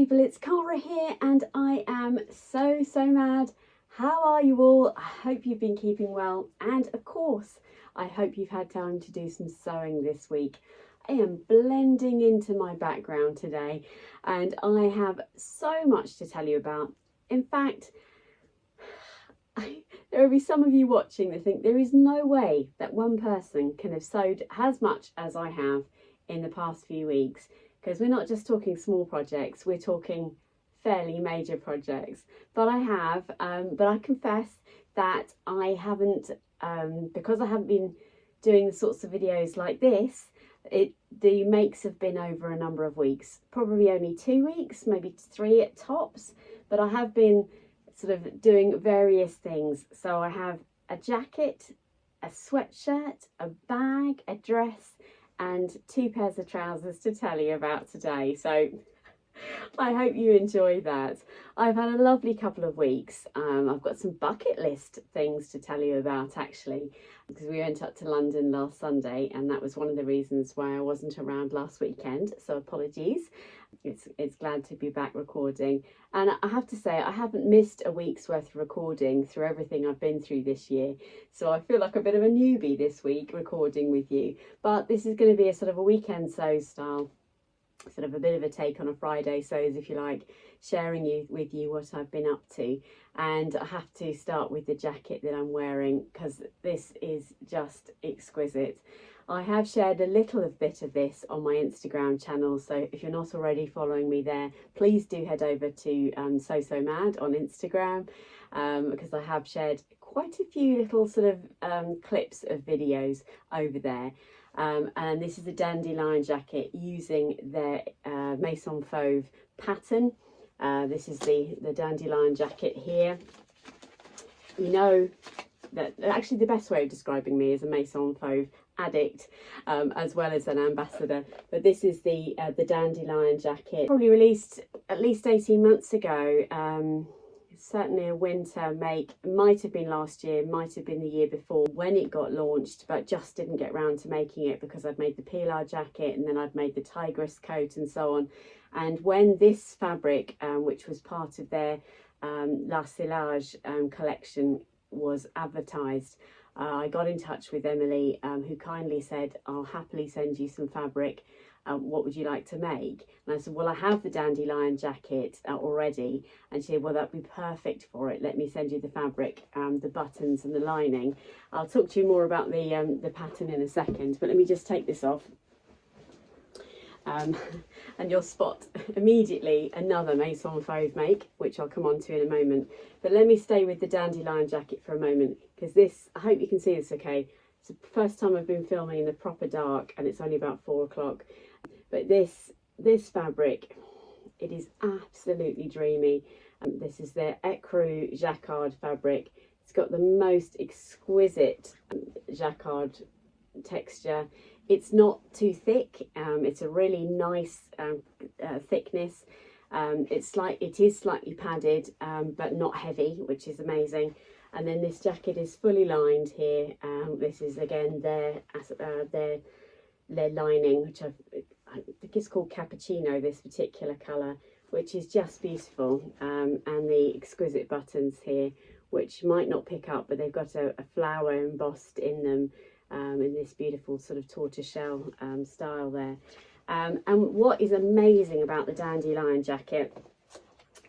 people, it's Cara here and I am so mad. How are you all? I hope you've been keeping well, and of course I hope you've had time to do some sewing this week. I am blending into my background today and I have so much to tell you about. In fact, there will be some of you watching that think there is no way that one person can have sewed as much as I have in the past few weeks, because we're not just talking small projects, we're talking fairly major projects. But I have, but I confess that I haven't, because I haven't been doing the sorts of videos like this, the makes have been over a number of weeks, probably only 2 weeks, maybe 3 at tops, but I have been sort of doing various things. So I have a jacket, a sweatshirt, a bag, a dress, and 2 pairs of trousers to tell you about today. So I hope you enjoy that. I've had a lovely couple of weeks. I've got some bucket list things to tell you about, actually, because we went up to London last Sunday and that was one of the reasons why I wasn't around last weekend, so apologies. It's glad to be back recording, and I have to say I haven't missed a week's worth of recording through everything I've been through this year, so I feel like a bit of a newbie this week recording with you. But this is going to be a sort of a weekend sew style, sort of a bit of a take on a Friday sews, if you like, sharing with you what I've been up to. And I have to start with the jacket that I'm wearing because this is just exquisite. I have shared a little bit of this on my Instagram channel, so if you're not already following me there, please do head over to So Mad on Instagram, because I have shared quite a few little sort of clips of videos over there. And this is a Dandelion jacket using their Maison Fauve pattern. This is the Dandelion jacket here. You know that actually the best way of describing me is a Maison Fauve addict, as well as an ambassador. But this is the Dandelion jacket, probably released at least 18 months ago. Certainly a winter make, might have been last year, might have been the year before when it got launched, but just didn't get round to making it because I'd made the Pilar jacket and then I'd made the tigress coat and so on. And when this fabric, which was part of their La Silage collection, was advertised, I got in touch with Emily, who kindly said, I'll happily send you some fabric. What would you like to make? And I said, well, I have the Dandelion jacket already. And she said, well, that'd be perfect for it. Let me send you the fabric, the buttons and the lining. I'll talk to you more about the pattern in a second, but let me just take this off. And you'll spot immediately another Maison Fauve make, which I'll come on to in a moment. But let me stay with the Dandelion jacket for a moment, because this, I hope you can see this okay. It's the first time I've been filming in the proper dark and it's only about 4 o'clock. But this fabric, it is absolutely dreamy. This is their Ecru jaquard fabric. It's got the most exquisite jaquard texture. It's not too thick. It's a really nice thickness. It is slightly padded, but not heavy, which is amazing. And then this jacket is fully lined here. This is again their lining, which I think it's called cappuccino, this particular colour, which is just beautiful. And the exquisite buttons here, which you might not pick up, but they've got a flower embossed in them, in this beautiful sort of tortoiseshell style there. And what is amazing about the Dandelion jacket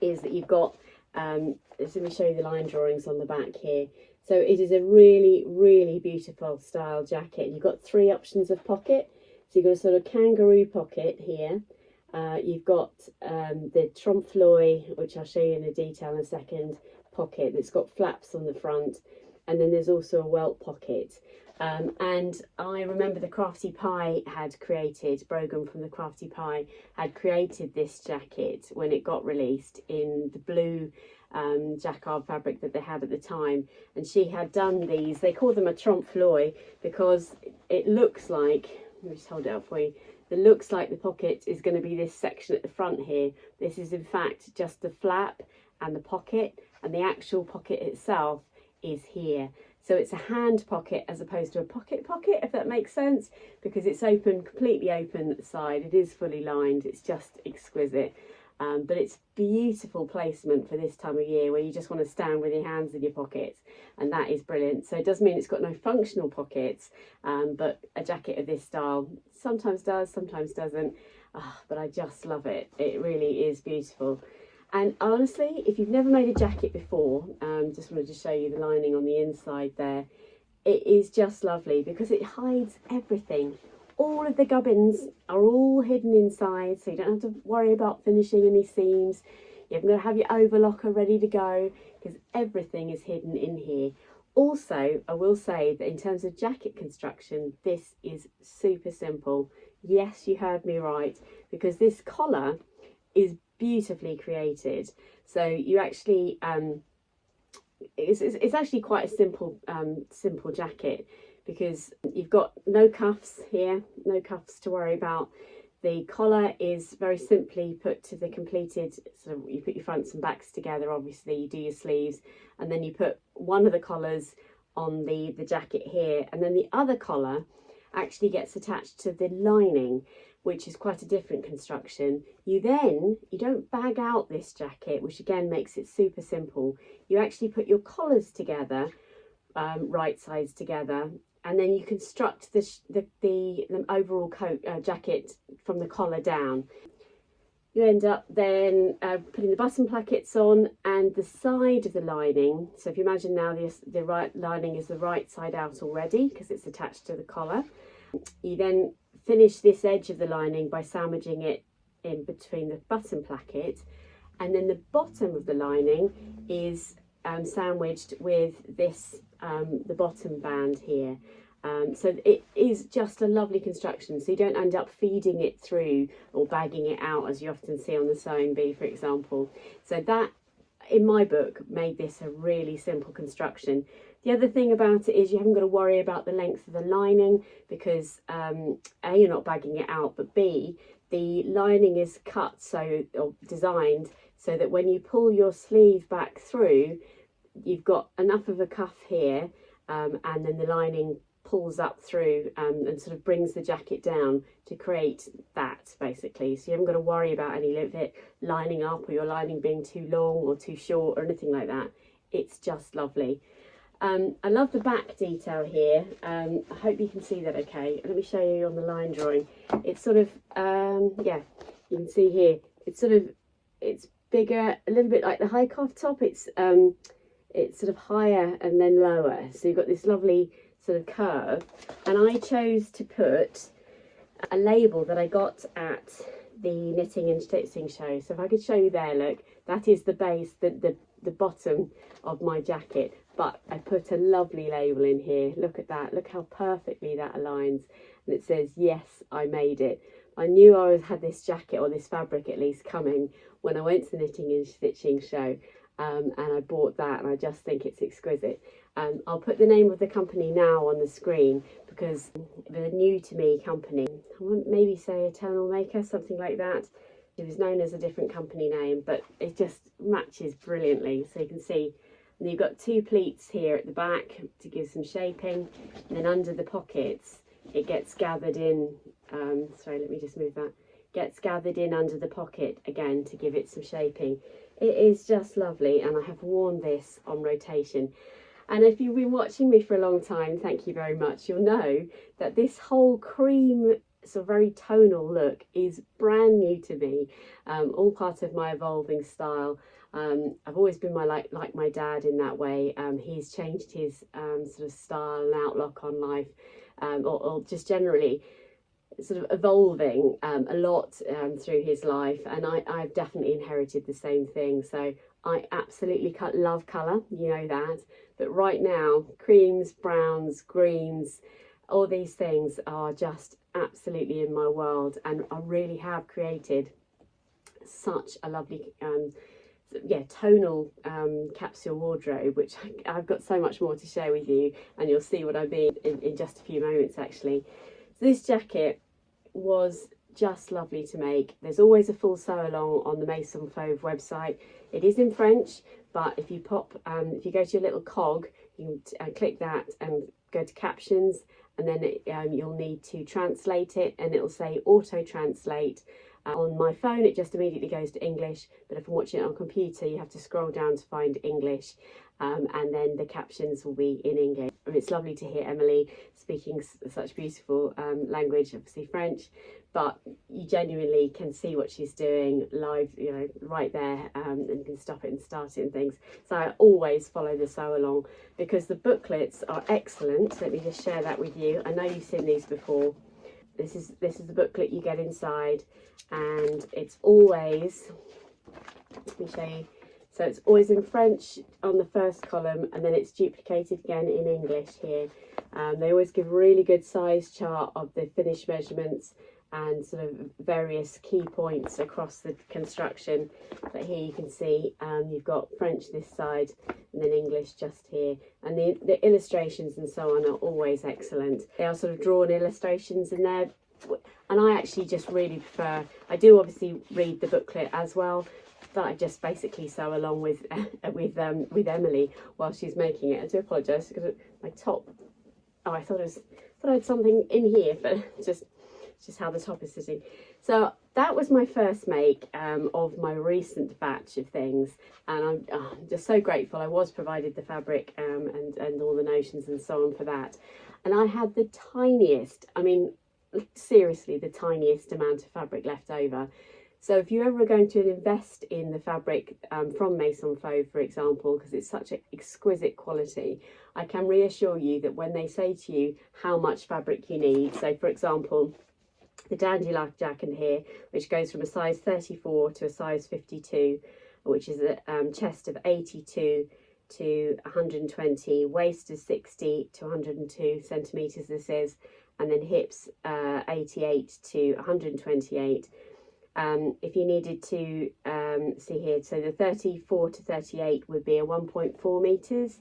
is that you've got, let me show you the line drawings on the back here. So it is a really beautiful style jacket. You've got 3 options of pocket. So you've got a sort of kangaroo pocket here. You've got the trompe-l'oeil, which I'll show you in a detail in a second, pocket that's got flaps on the front. And then there's also a welt pocket. And I remember the Crafty Pie had created, Brogan from the Crafty Pie had created this jacket when it got released in the blue jacquard fabric that they had at the time. And she had done these, they call them a trompe-l'oeil because it looks like, let me just hold it up for you, it looks like the pocket is going to be this section at the front here. This is in fact just the flap and the pocket, and the actual pocket itself is here. So it's a hand pocket as opposed to a pocket, if that makes sense, because it's open, completely open at the side. It is fully lined. It's just exquisite. but it's beautiful placement for this time of year where you just want to stand with your hands in your pockets, and that is brilliant. So it does mean it's got no functional pockets, but a jacket of this style sometimes does, sometimes doesn't. But I just love it. It really is beautiful. And honestly, if you've never made a jacket before, just wanted to show you the lining on the inside there. It is just lovely because it hides everything. All of the gubbins are all hidden inside, so you don't have to worry about finishing any seams. You're going to have your overlocker ready to go because everything is hidden in here. Also, I will say that in terms of jacket construction, this is super simple. Yes, you heard me right, because this collar is beautifully created. So you actually, it's actually quite a simple jacket, because you've got no cuffs here, no cuffs to worry about. The collar is very simply put to the completed, so you put your fronts and backs together, obviously you do your sleeves, and then you put one of the collars on the jacket here, and then the other collar actually gets attached to the lining, which is quite a different construction. You don't bag out this jacket, which again makes it super simple. You actually put your collars together, right sides together, and then you construct the overall coat jacket from the collar down. You end up then putting the button plackets on and the side of the lining. So if you imagine now the right lining is the right side out already because it's attached to the collar. You then finish this edge of the lining by sandwiching it in between the button placket, and then the bottom of the lining is sandwiched with this the bottom band here. So it is just a lovely construction, so you don't end up feeding it through or bagging it out as you often see on the sewing bee, for example. So that, in my book, made this a really simple construction. The other thing about it is you haven't got to worry about the length of the lining because A, you're not bagging it out, but B, the lining is cut or designed so that when you pull your sleeve back through, you've got enough of a cuff here, and then the lining pulls up through and sort of brings the jacket down to create that, basically. So you haven't got to worry about any of it lining up or your lining being too long or too short or anything like that. It's just lovely. I love the back detail here. I hope you can see that okay. Let me show you on the line drawing. It's sort of, yeah, you can see here, it's bigger, a little bit like the high cuff top. It's sort of higher and then lower. So you've got this lovely sort of curve, and I chose to put a label that I got at the knitting and stitching show. So if I could show you there, look, that is the base, the bottom of my jacket, but I put a lovely label in here. Look at that, look how perfectly that aligns, and it says, yes, I made it. I knew I had this jacket, or this fabric at least, coming when I went to the knitting and stitching show, and I bought that, and I just think it's exquisite. I'll put the name of the company now on the screen because they're a new to me company. I wouldn't maybe say a tonal maker, something like that. It was known as a different company name, but it just matches brilliantly. So you can see, and you've got two pleats here at the back to give some shaping, and then under the pockets it gets gathered in. Sorry, let me just move that. Gets gathered in under the pocket again to give it some shaping. It is just lovely, and I have worn this on rotation. And if you've been watching me for a long time, thank you very much, you'll know that this whole cream, sort of very tonal look is brand new to me, all part of my evolving style. I've always been like my dad in that way. He's changed his sort of style and outlook on life, or just generally sort of evolving a lot through his life, and I've definitely inherited the same thing. So I absolutely love colour, you know that, but right now creams, browns, greens, all these things are just absolutely in my world, and I really have created such a lovely tonal capsule wardrobe, which I've got so much more to share with you, and you'll see what I mean in just a few moments actually. So this jacket was just lovely to make. There's always a full sew along on the Maison Fauve website. It is in French, but if you if you go to your little cog, you can click that and go to captions, and then you'll need to translate it, and it'll say auto translate On my phone it just immediately goes to English, but if I'm watching it on computer you have to scroll down to find English, and then the captions will be in English. And it's lovely to hear Emily speaking such beautiful language, obviously French, but you genuinely can see what she's doing live, you know, right there, and you can stop it and start it and things. So I always follow the sew along because the booklets are excellent. Let me just share that with you. I know you've seen these before. This is the booklet you get inside, and it's always, let me show you. So it's always in French on the first column, and then it's duplicated again in English here. They always give a really good size chart of the finished measurements and sort of various key points across the construction. But here you can see you've got French this side and then English just here. And the illustrations and so on are always excellent. They are sort of drawn illustrations in there. And I actually just really prefer, I do obviously read the booklet as well, but I just basically sew along with Emily while she's making it. I do apologise because my top, oh, I thought I had something in here, but just how the top is sitting. So that was my first make of my recent batch of things, and I'm just so grateful. I was provided the fabric and all the notions and so on for that, and I had the tiniest, I mean seriously the tiniest amount of fabric left over. So if you're ever going to invest in the fabric from Maison Fauve, for example, because it's such an exquisite quality, I can reassure you that when they say to you how much fabric you need, so for example, the Dandelion Jacket here, which goes from a size 34 to a size 52, which is a chest of 82 to 120, waist is 60 to 102 centimetres this is, and then hips 88 to 128. If you needed to see here, so the 34 to 38 would be a 1.4 meters,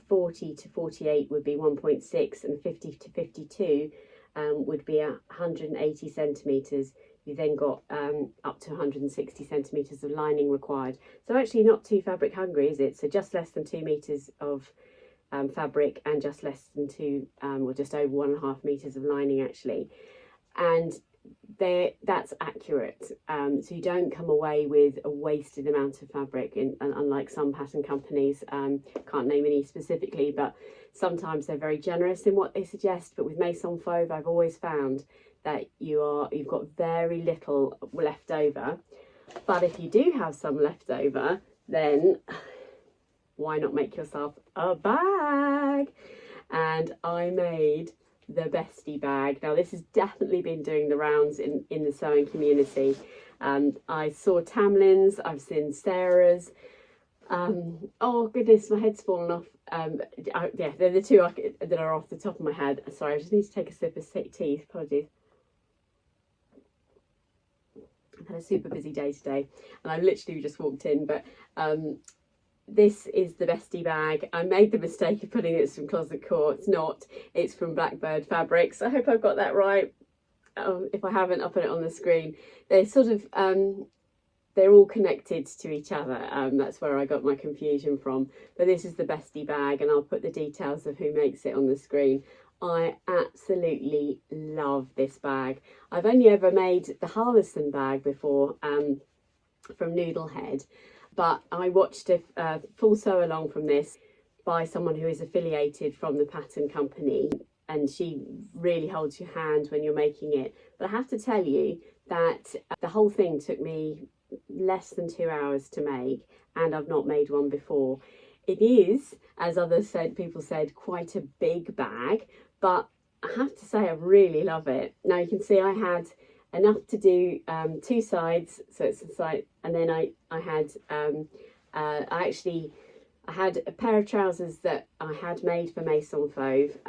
40 to 48 would be 1.6, and 50 to 52 would be 180 centimeters. You then got up to 160 centimeters of lining required. So actually not too fabric hungry, is it? So just less than 2 meters of fabric and just less than or just over 1.5 meters of lining actually. And that's accurate, so you don't come away with a wasted amount of fabric, and unlike some pattern companies, can't name any specifically, but sometimes they're very generous in what they suggest. But with Maison Fauve I've always found that you've got very little left over. But if you do have some left over, then why not make yourself a bag? And I made the Bestie bag. Now this has definitely been doing the rounds in the sewing community. I saw Tamlin's, I've seen Sarah's. Oh goodness, my head's fallen off. Yeah, they're the two that are off the top of my head. Sorry, I just need to take a sip of tea, apologies. I've had a super busy day today and I've literally just walked in, but this is the Bestie bag. I made the mistake of putting it from Closet Core. It's not. It's from Blackbird Fabrics. I hope I've got that right. If I haven't, I'll put it on the screen. They're sort of, they're all connected to each other. That's where I got my confusion from. But this is the Bestie bag, and I'll put the details of who makes it on the screen. I absolutely love this bag. I've only ever made the Harlesson bag before from Noodlehead. But I watched a full sew along from this by someone who is affiliated from the pattern company, and she really holds your hand when you're making it. But I have to tell you that the whole thing took me less than 2 hours to make, and I've not made one before. It is, as people said, quite a big bag, but I have to say I really love it. Now you can see I had enough to do 2 sides, so it's a side, and then I had I had a pair of trousers that I had made for Maison Fauve,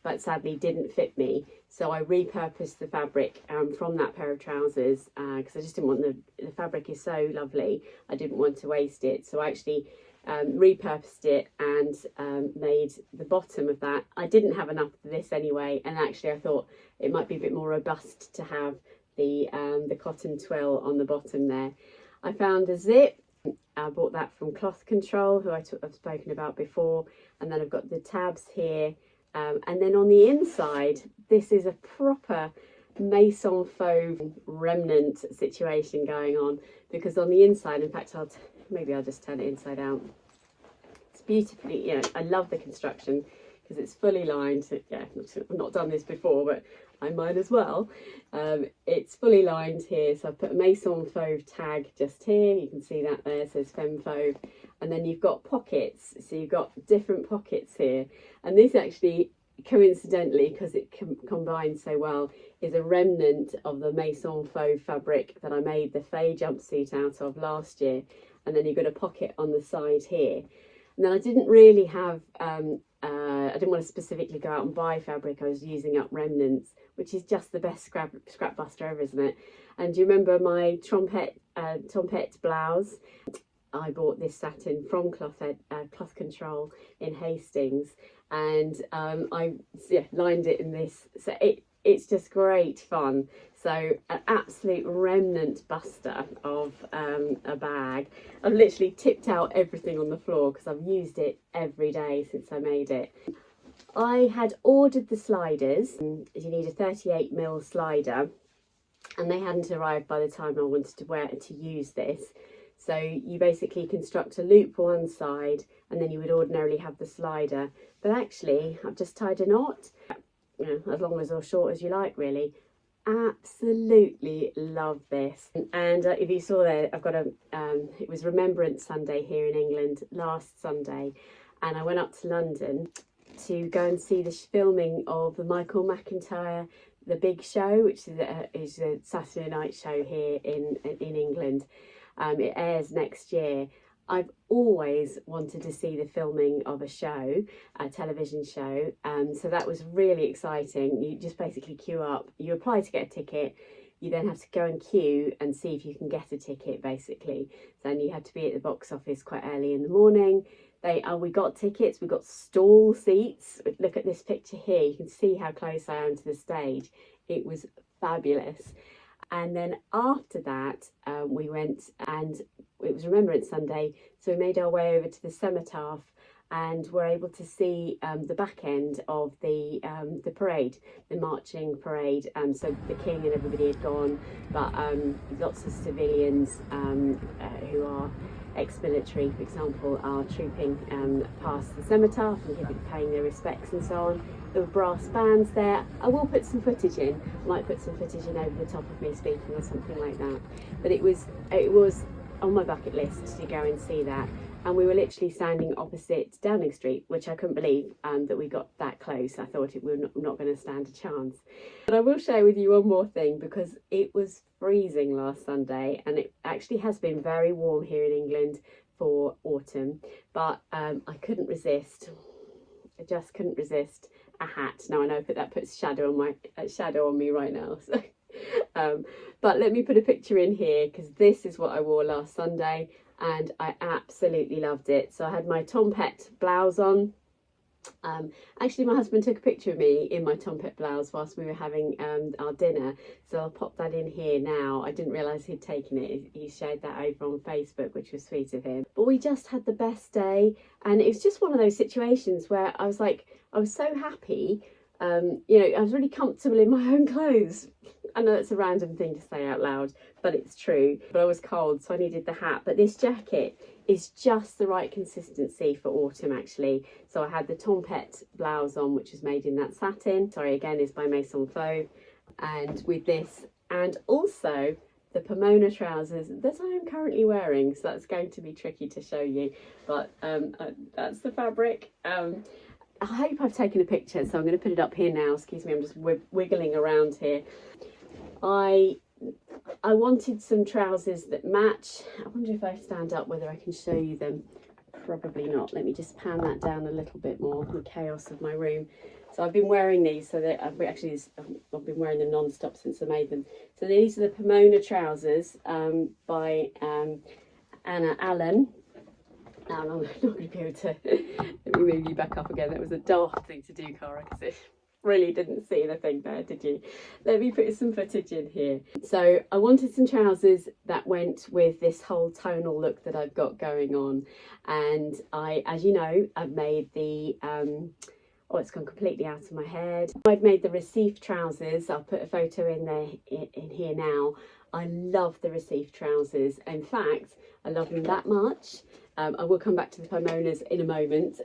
but sadly didn't fit me, so I repurposed the fabric from that pair of trousers because I just didn't want the fabric is so lovely, I didn't want to waste it. So I actually repurposed it and made the bottom of that. I didn't have enough for this anyway, and actually I thought it might be a bit more robust to have the cotton twill on the bottom there. I found a zip. I bought that from Cloth Control, who I've spoken about before, and then I've got the tabs here, and then on the inside this is a proper Maison Fauve remnant situation going on, because on the inside, in fact, maybe I'll just turn it inside out. It's beautifully, you know, I love the construction because it's fully lined. Yeah, I've not done this before, but I might as well. It's fully lined here, so I've put a Maison Fauve tag just here. You can see that there, it says Femme Fauve. And then you've got pockets, so you've got different pockets here. And this actually, coincidentally, because it combines so well, is a remnant of the Maison Fauve fabric that I made the Faye jumpsuit out of last year. And then you've got a pocket on the side here. And then I didn't really have, I didn't want to specifically go out and buy fabric. I was using up remnants, which is just the best scrap buster ever, isn't it? And do you remember my trompette blouse? I bought this satin from Cloth Control in Hastings, and I lined it in this. So it's just great fun. So an absolute remnant buster of a bag. I've literally tipped out everything on the floor because I've used it every day since I made it. I had ordered the sliders. You need a 38mm slider, and they hadn't arrived by the time I wanted to use this. So you basically construct a loop one side, and then you would ordinarily have the slider. But actually, I've just tied a knot, you know, as long as or short as you like, really. Absolutely love this. And if you saw there, I've got it was Remembrance Sunday here in England last Sunday, and I went up to London to go and see the filming of the Michael McIntyre The Big Show, which is a Saturday night show here in England. It airs next year. I've always wanted to see the filming of a show, a television show. So that was really exciting. You just basically queue up, you apply to get a ticket, you then have to go and queue and see if you can get a ticket, basically. Then you have to be at the box office quite early in the morning. We got tickets, we got stall seats. Look at this picture here, you can see how close I am to the stage. It was fabulous. And then after that, we went, and it was Remembrance Sunday, so we made our way over to the Cenotaph and were able to see the back end of the parade, the marching parade. So the King and everybody had gone, but lots of civilians who are ex-military, for example, are trooping past the Cenotaph and paying their respects and so on. There were brass bands there. I will put some footage in. I might put some footage in over the top of me speaking or something like that. But it was on my bucket list to go and see that. And we were literally standing opposite Downing Street, which I couldn't believe that we got that close. I thought we were not going to stand a chance. But I will share with you one more thing, because it was freezing last Sunday, and it actually has been very warm here in England for autumn. But I couldn't resist. I just couldn't resist a hat. Now I know that puts shadow on me right now. So, but let me put a picture in here, because this is what I wore last Sunday, and I absolutely loved it. So I had my tompette blouse on. Actually, my husband took a picture of me in my tompette blouse whilst we were having our dinner, so I'll pop that in here now. I didn't realise he'd taken it. He shared that over on Facebook, which was sweet of him. But we just had the best day, and it was just one of those situations where I was so happy. You know, I was really comfortable in my own clothes. I know that's a random thing to say out loud, but it's true. But I was cold, so I needed the hat. But this jacket is just the right consistency for autumn, actually. So I had the tompette blouse on, which is made in that satin. Sorry, again, is by Maison Fauve. And with this, and also the Pomona trousers that I am currently wearing. So that's going to be tricky to show you. But that's the fabric. I hope I've taken a picture, so I'm going to put it up here now. Excuse me, I'm just wiggling around here. I wanted some trousers that match. I wonder if I stand up whether I can show you them. Probably not. Let me just pan that down a little bit more, the chaos of my room. So I've been wearing these, so that I've been wearing them non-stop since I made them. So these are the Pomona trousers by Anna Allen. Now I'm not going to be able to, let me move you back up again. That was a daft thing to do, Cara, because it really didn't see anything there, did you? Let me put some footage in here. So I wanted some trousers that went with this whole tonal look that I've got going on. And as you know, I've made the Oh, it's gone completely out of my head. I've made the Recif trousers. I'll put a photo in there in here now. I love the Recif trousers. In fact, I love them that much. I will come back to the Pomonas in a moment.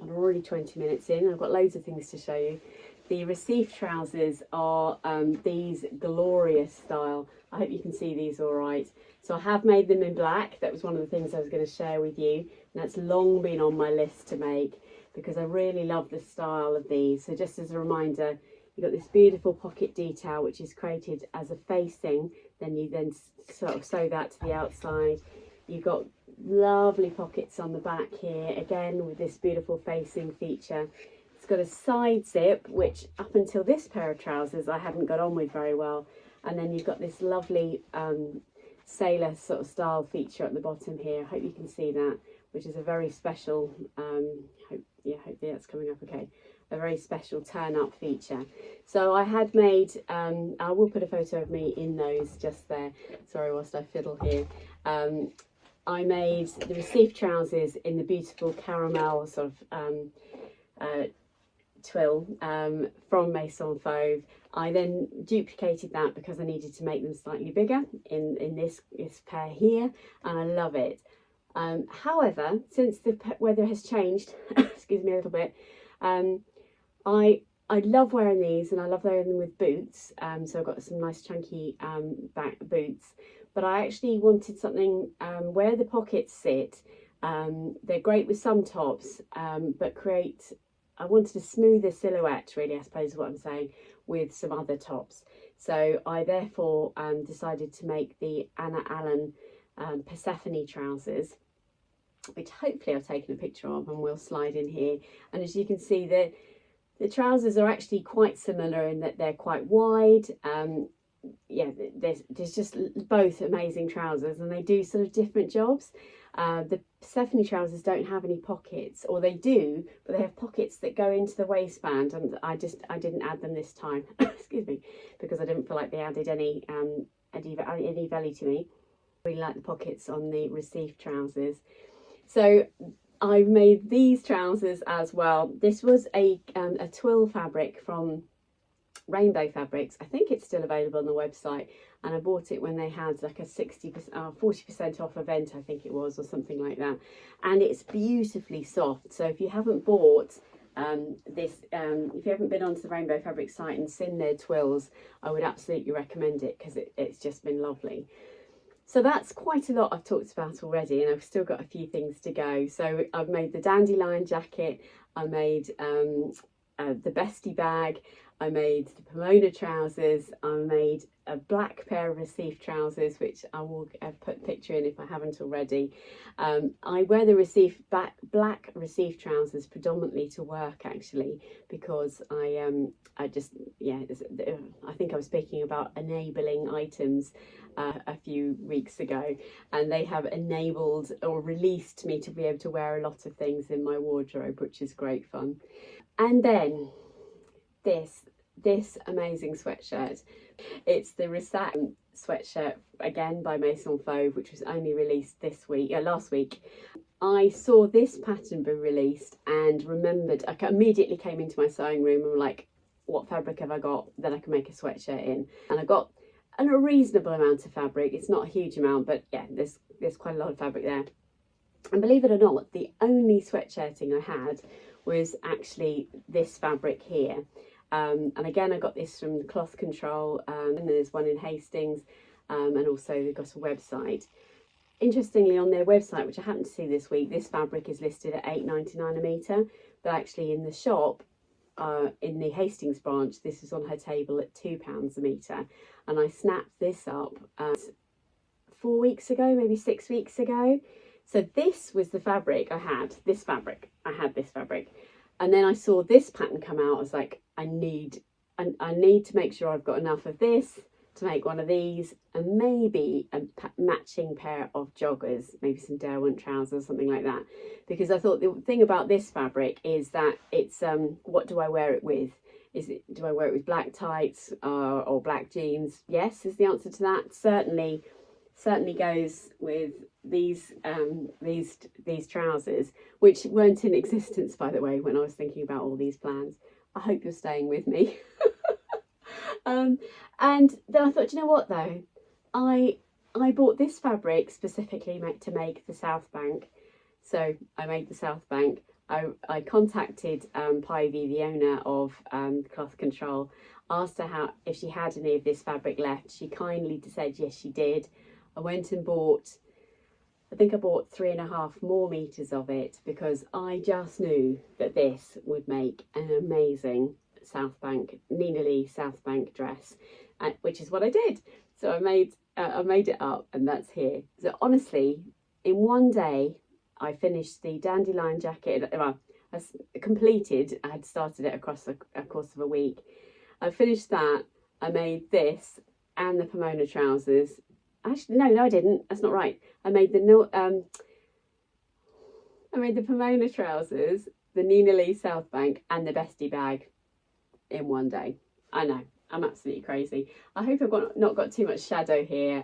I'm already 20 minutes in. I've got loads of things to show you. The Recif trousers are these glorious style. I hope you can see these all right. So I have made them in black. That was one of the things I was going to share with you. And that's long been on my list to make, because I really love the style of these. So just as a reminder, you've got this beautiful pocket detail which is created as a facing, then you then sort of sew that to the outside. You've got lovely pockets on the back here, again with this beautiful facing feature. It's got a side zip, which up until this pair of trousers I hadn't got on with very well. And then you've got this lovely sailor sort of style feature at the bottom here. I hope you can see that, which is a very special, hopefully that's coming up okay, a very special turn up feature. So I had made, I will put a photo of me in those just there, sorry whilst I fiddle here. I made the Recif trousers in the beautiful caramel sort of twill from Maison Fauve. I then duplicated that because I needed to make them slightly bigger in this pair here, and I love it. However, since the weather has changed, excuse me a little bit, I love wearing these, and I love wearing them with boots. So I've got some nice chunky back boots, but I actually wanted something where the pockets sit. They're great with some tops, but I wanted a smoother silhouette, really, I suppose is what I'm saying, with some other tops. So I therefore decided to make the Anna Allen Persephone trousers, which hopefully I've taken a picture of and we'll slide in here. And as you can see, the trousers are actually quite similar in that they're quite wide. Yeah, there's just both amazing trousers, and they do sort of different jobs. The Persephone trousers don't have any pockets, or they do, but they have pockets that go into the waistband, and I didn't add them this time, excuse me, because I didn't feel like they added any value to me. I really like the pockets on the Recif trousers. So I've made these trousers as well. This was a twill fabric from Rainbow Fabrics. I think it's still available on the website, and I bought it when they had like a 40% off event, I think it was, or something like that. And it's beautifully soft. So if you haven't bought if you haven't been onto the Rainbow Fabrics site and seen their twills, I would absolutely recommend it, because it's just been lovely. So that's quite a lot I've talked about already, and I've still got a few things to go. So I've made the Dandelion Jacket, I made the Bestie bag, I made the Pomona trousers, I made a black pair of Recif trousers, which I will put a picture in if I haven't already. I wear the black Recif trousers predominantly to work, actually, because I think I was speaking about enabling items a few weeks ago, and they have enabled or released me to be able to wear a lot of things in my wardrobe, which is great fun. And then this amazing sweatshirt. It's the Ressac sweatshirt, again by Maison Fauve, which was only released last week. I saw this pattern be released and remembered, I immediately came into my sewing room and was like, what fabric have I got that I can make a sweatshirt in? And I got a reasonable amount of fabric. It's not a huge amount, but yeah, there's quite a lot of fabric there. And believe it or not, the only sweatshirting I had was actually this fabric here. And again, I got this from Cloth Control, and there's one in Hastings, and also they've got a website. Interestingly, on their website, which I happened to see this week, this fabric is listed at £8.99 a metre, but actually in the shop, in the Hastings branch, this was on her table at £2 a metre, and I snapped this up 4 weeks ago, maybe 6 weeks ago. So this was the fabric I had, this fabric. And then I saw this pattern come out. I was like, I need to make sure I've got enough of this to make one of these, and maybe a matching pair of joggers, maybe some Derwent trousers, something like that. Because I thought the thing about this fabric is that it's, what do I wear it with? Do I wear it with black tights or black jeans? Yes, is the answer to that. Certainly goes with these trousers, which weren't in existence, by the way, when I was thinking about all these plans. I hope you're staying with me. And then I thought, you know what though, I bought this fabric specifically to make the Southbank. So I made the Southbank. I contacted Pivy, the owner of Cloth Control, asked her if she had any of this fabric left. She kindly said yes, she did. I went and bought, I think I bought 3.5 more meters of it, because I just knew that this would make an amazing Southbank, Nina Lee Southbank dress, which is what I did. So I made it up, and that's here. So honestly, in one day, I finished the Dandelion Jacket. Well, I completed. I had started it across a course of a week. I finished that. I made this and the Pomona trousers. Actually, no, I didn't. That's not right. I made the Pomona trousers, the Nina Lee Southbank, and the Bestie bag in one day. I know, I'm absolutely crazy. I hope I've not got too much shadow here.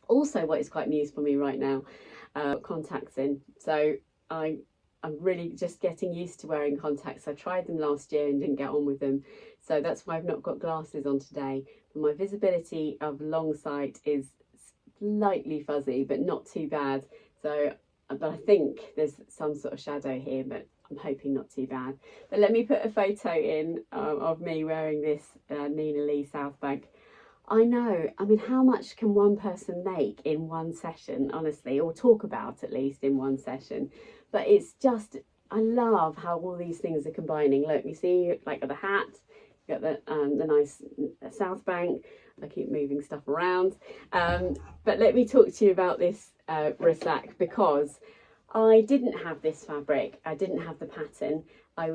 Also, what is quite news for me right now, contacts in. So I'm really just getting used to wearing contacts. I tried them last year and didn't get on with them, so that's why I've not got glasses on today. But my visibility of long sight is slightly fuzzy, but not too bad. So, but I think there's some sort of shadow here, but I'm hoping not too bad. But let me put a photo in of me wearing this Nina Lee Southbank. I know, I mean, how much can one person make in one session, honestly, or talk about at least in one session? But it's just, I love how all these things are combining. Look, you see, like the hat, you got the nice Southbank. I keep moving stuff around. But let me talk to you about this Ressac, because I didn't have this fabric. I didn't have the pattern. I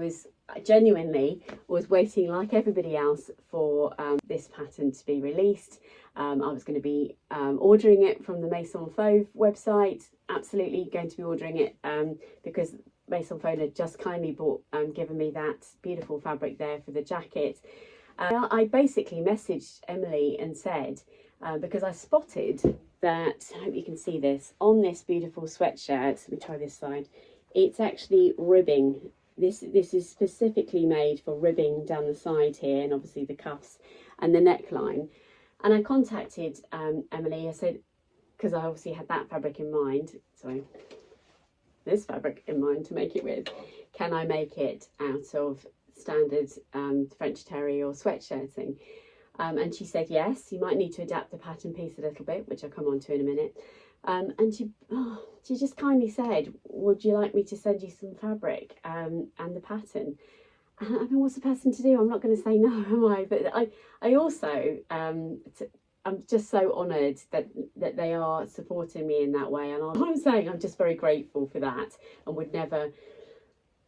genuinely was waiting, like everybody else, for this pattern to be released. I was going to be ordering it from the Maison Fauve website. Absolutely going to be ordering it because Maison Fauve had just kindly given me that beautiful fabric there for the jacket. I basically messaged Emily and said, because I spotted that, I hope you can see this, on this beautiful sweatshirt, let me try this side, it's actually ribbing. This is specifically made for ribbing down the side here, and obviously the cuffs and the neckline. And I contacted Emily. I said, because I obviously had that fabric in mind, sorry, this fabric in mind to make it with, can I make it out of standard French terry or sweatshirting? And she said yes, you might need to adapt the pattern piece a little bit, which I'll come on to in a minute. And she just kindly said, would you like me to send you some fabric and the pattern? And I mean, what's the person to do? I'm not going to say no, am I? But I also, I'm just so honoured that they are supporting me in that way. And what I'm saying, I'm just very grateful for that, and would never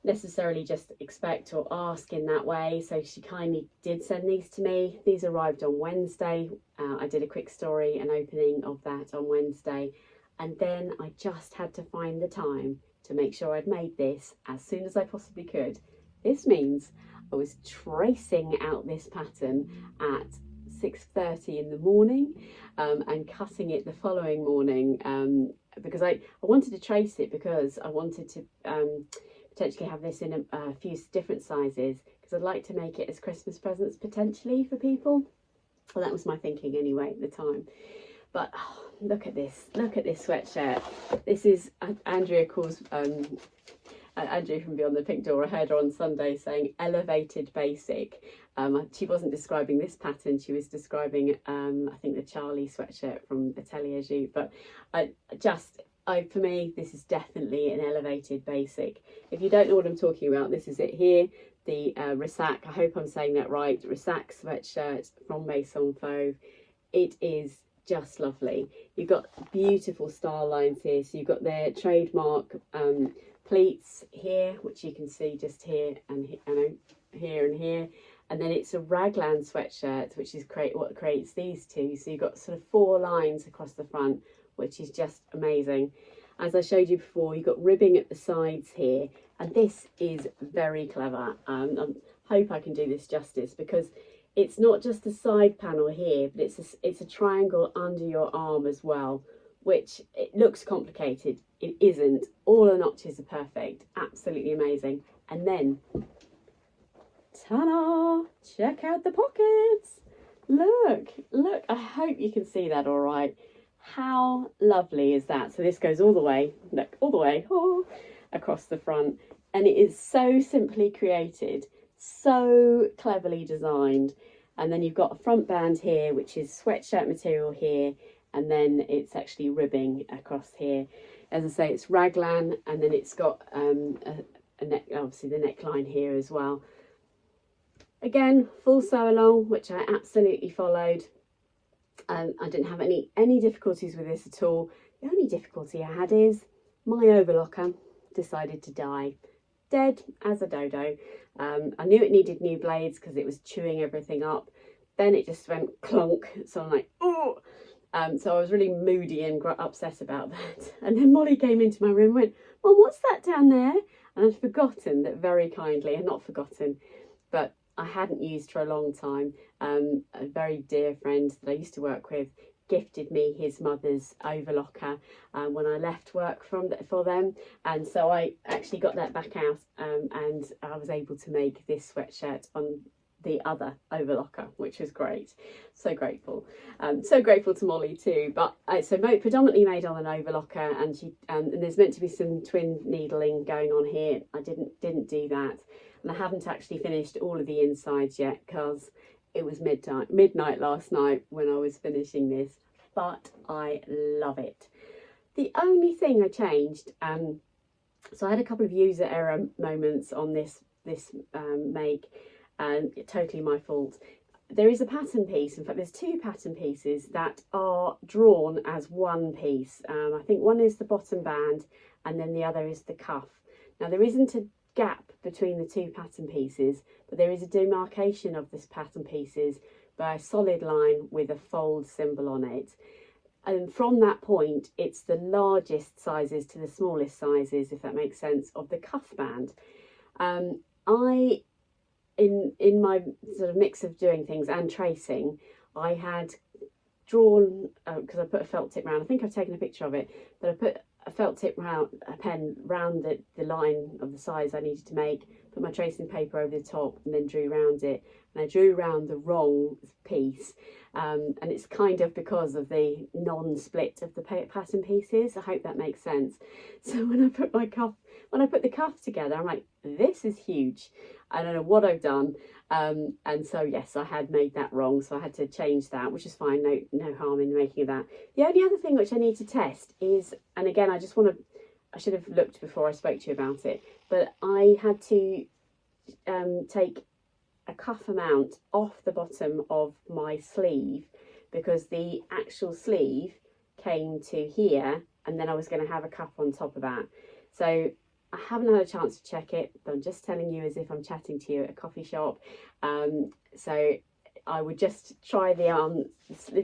necessarily just expect or ask in that way. So she kindly did send these to me. These arrived on Wednesday. I did a quick story and opening of that on Wednesday, and then I just had to find the time to make sure I'd made this as soon as I possibly could. This means I was tracing out this pattern at 6:30 in the morning and cutting it the following morning because I wanted to trace it, because I wanted to potentially have this in a few different sizes, because I'd like to make it as Christmas presents potentially for people. Well, that was my thinking anyway at the time. But oh, look at this sweatshirt. This is Andrea calls Andrea from Beyond the Pink Door. I heard her on Sunday saying elevated basic. She wasn't describing this pattern, she was describing I think the Charlie sweatshirt from Atelier Joux. But for me, this is definitely an elevated basic. If you don't know what I'm talking about, this is it here. The Ressac, I hope I'm saying that right, Ressac sweatshirt from Maison Fauve. It is just lovely. You've got beautiful star lines here. So you've got their trademark pleats here, which you can see just here and here and here. And then it's a raglan sweatshirt, which is what creates these two. So you've got sort of 4 lines across the front, which is just amazing. As I showed you before, you've got ribbing at the sides here, and this is very clever. I hope I can do this justice, because it's not just the side panel here, but it's a triangle under your arm as well, which it looks complicated. It isn't. All the notches are perfect, absolutely amazing. And then, ta-da! Check out the pockets. Look, I hope you can see that all right. How lovely is that? So this goes all the way, look, all the way, across the front. And it is so simply created, so cleverly designed. And then you've got a front band here, which is sweatshirt material here, and then it's actually ribbing across here. As I say, it's raglan, and then it's got a neck, obviously the neckline here as well. Again, full sew along, which I absolutely followed. I didn't have any difficulties with this at all. The only difficulty I had is my overlocker decided to die. Dead as a dodo. I knew it needed new blades because it was chewing everything up. Then it just went clunk. So I'm like, oh! So I was really moody and upset about that. And then Molly came into my room and went, Mom, what's that down there? And I'd forgotten that very kindly, and not forgotten, but I hadn't used for a long time. A very dear friend that I used to work with gifted me his mother's overlocker when I left work for them, and so I actually got that back out, and I was able to make this sweatshirt on the other overlocker, which was great. So grateful. So grateful to Molly too. But so predominantly made on an overlocker, and there's meant to be some twin needling going on here. I didn't do that, and I haven't actually finished all of the insides yet because it was midnight last night when I was finishing this. But I love it. The only thing I changed, so I had a couple of user error moments on this make, and totally my fault. There is a pattern piece. In fact, there's two pattern pieces that are drawn as one piece. I think one is the bottom band, and then the other is the cuff. Now there isn't a gap between the two pattern pieces, but there is a demarcation of this pattern pieces by a solid line with a fold symbol on it. And from that point, it's the largest sizes to the smallest sizes, if that makes sense, of the cuff band. In my sort of mix of doing things and tracing, I had drawn, because I put a felt tip round, I think I've taken a picture of it, but I put a felt tip round, a pen round the line of the size I needed to make, put my tracing paper over the top, and then drew round it. And I drew round the wrong piece, and it's kind of because of the non-split of the pattern pieces. I hope that makes sense. So when I put the cuff together, I'm like, this is huge. I don't know what I've done, and so yes, I had made that wrong, so I had to change that, which is fine. No harm in making that. The only other thing which I need to test is, and again, I should have looked before I spoke to you about it, but I had to take a cuff amount off the bottom of my sleeve, because the actual sleeve came to here, and then I was going to have a cuff on top of that. So I haven't had a chance to check it, but I'm just telling you as if I'm chatting to you at a coffee shop. So I would just try the arm.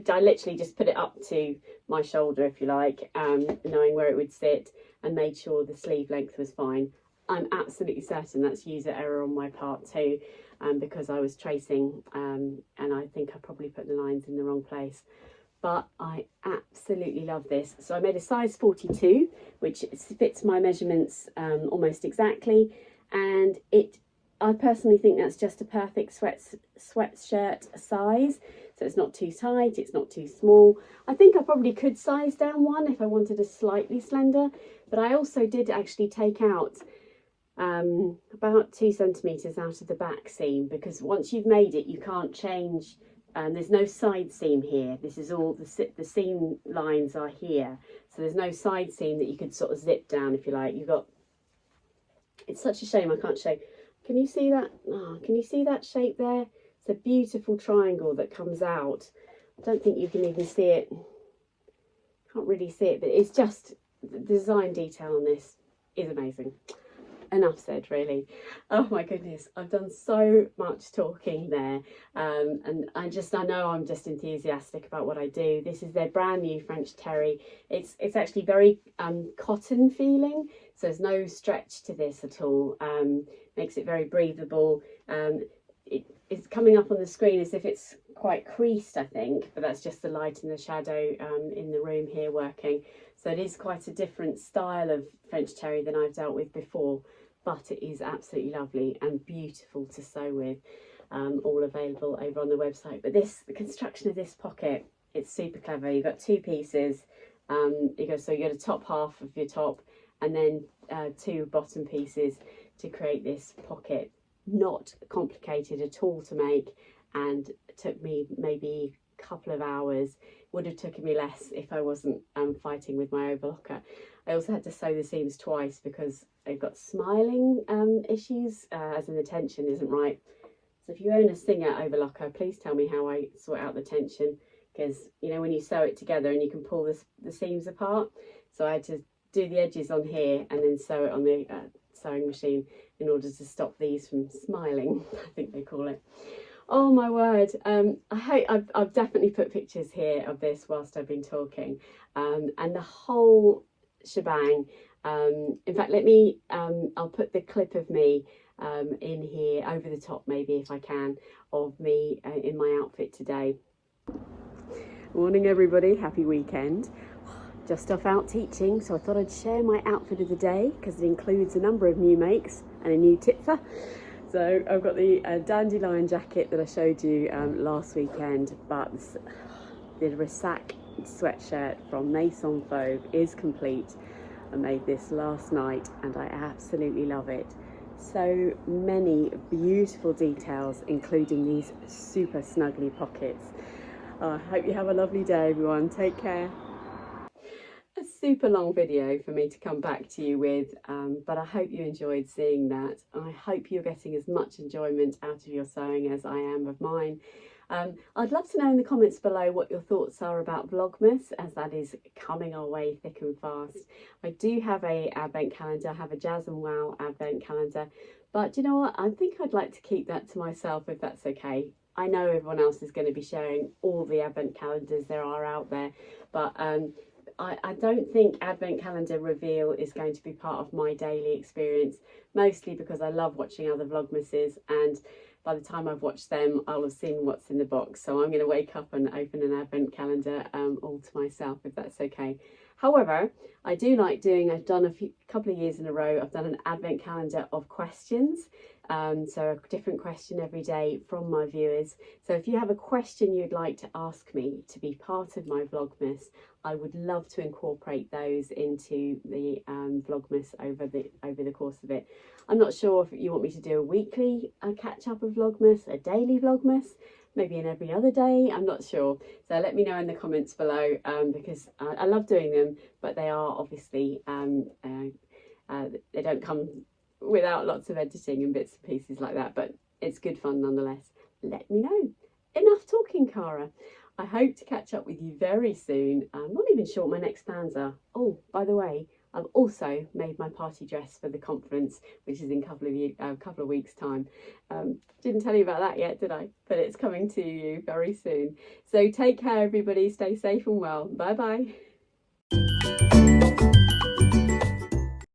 I literally just put it up to my shoulder, if you like, knowing where it would sit, and made sure the sleeve length was fine. I'm absolutely certain that's user error on my part too, because I was tracing, and I think I probably put the lines in the wrong place. But I absolutely love this. So I made a size 42, which fits my measurements almost exactly, and I personally think that's just a perfect sweatshirt size. So it's not too tight, it's not too small. I think I probably could size down one if I wanted a slightly slender, but I also did actually take out about 2 centimetres out of the back seam, because once you've made it, you can't change. There's no side seam here. This is all the seam lines are here, so there's no side seam that you could sort of zip down, if you like. It's such a shame I can't show. Can you see that? Oh, can you see that shape there? It's a beautiful triangle that comes out. I don't think you can even see it. Can't really see it, but it's just the design detail on this is amazing. Enough said, really. Oh my goodness, I've done so much talking there, and I know I'm just enthusiastic about what I do. This is their brand new French terry. It's actually very cotton feeling, so there's no stretch to this at all. Makes it very breathable. it's coming up on the screen as if it's quite creased, I think, but that's just the light and the shadow in the room here working. So it is quite a different style of French terry than I've dealt with before, but it is absolutely lovely and beautiful to sew with. All available over on the website. But the construction of this pocket, it's super clever. You've got 2 pieces. So you got a top half of your top and then 2 bottom pieces to create this pocket. Not complicated at all to make, and took me maybe a couple of hours. Would have taken me less if I wasn't fighting with my overlocker. I also had to sew the seams twice because I've got smiling issues, as in the tension isn't right. So if you own a Singer overlocker, please tell me how I sort out the tension, because you know when you sew it together and you can pull the seams apart. So I had to do the edges on here and then sew it on the sewing machine in order to stop these from smiling, I think they call it. Oh my word, I've definitely put pictures here of this whilst I've been talking, and the whole shebang. In fact, I'll put the clip of me in here over the top, maybe if I can, of me in my outfit today. Morning everybody, happy weekend. Just off out teaching, so I thought I'd share my outfit of the day because it includes a number of new makes and a new tipfer. So I've got the Dandelion Jacket that I showed you last weekend, but the Ressac sweatshirt from Maison Fauve is complete. I made this last night and I absolutely love it. So many beautiful details, including these super snuggly pockets. I hope you have a lovely day, everyone. Take care. A super long video for me to come back to you with, but I hope you enjoyed seeing that. I hope you're getting as much enjoyment out of your sewing as I am of mine. I'd love to know in the comments below what your thoughts are about Vlogmas, as that is coming our way thick and fast. I do have a advent calendar, I have a Jazz and Wow advent calendar, but you know what, I think I'd like to keep that to myself if that's okay. I know everyone else is going to be sharing all the advent calendars there are out there, but I don't think advent calendar reveal is going to be part of my daily experience, mostly because I love watching other Vlogmases, and by the time I've watched them I'll have seen what's in the box. So I'm going to wake up and open an advent calendar all to myself, if that's okay. However, I do like doing, I've done couple of years in a row, I've done an advent calendar of questions. So a different question every day from my viewers. So if you have a question you'd like to ask me to be part of my Vlogmas, I would love to incorporate those into the Vlogmas over the course of it. I'm not sure if you want me to do a weekly catch up of Vlogmas, a daily Vlogmas, maybe an every other day, I'm not sure. So let me know in the comments below, because I love doing them, but they are obviously, they don't come without lots of editing and bits and pieces like that, but it's good fun nonetheless. Let me know. Enough talking, Cara. I hope to catch up with you very soon. I'm not even sure what my next plans are. Oh, by the way, I've also made my party dress for the conference, which is in a couple of weeks' time. Didn't tell you about that yet, did I? But it's coming to you very soon. So take care, everybody. Stay safe and well. Bye bye.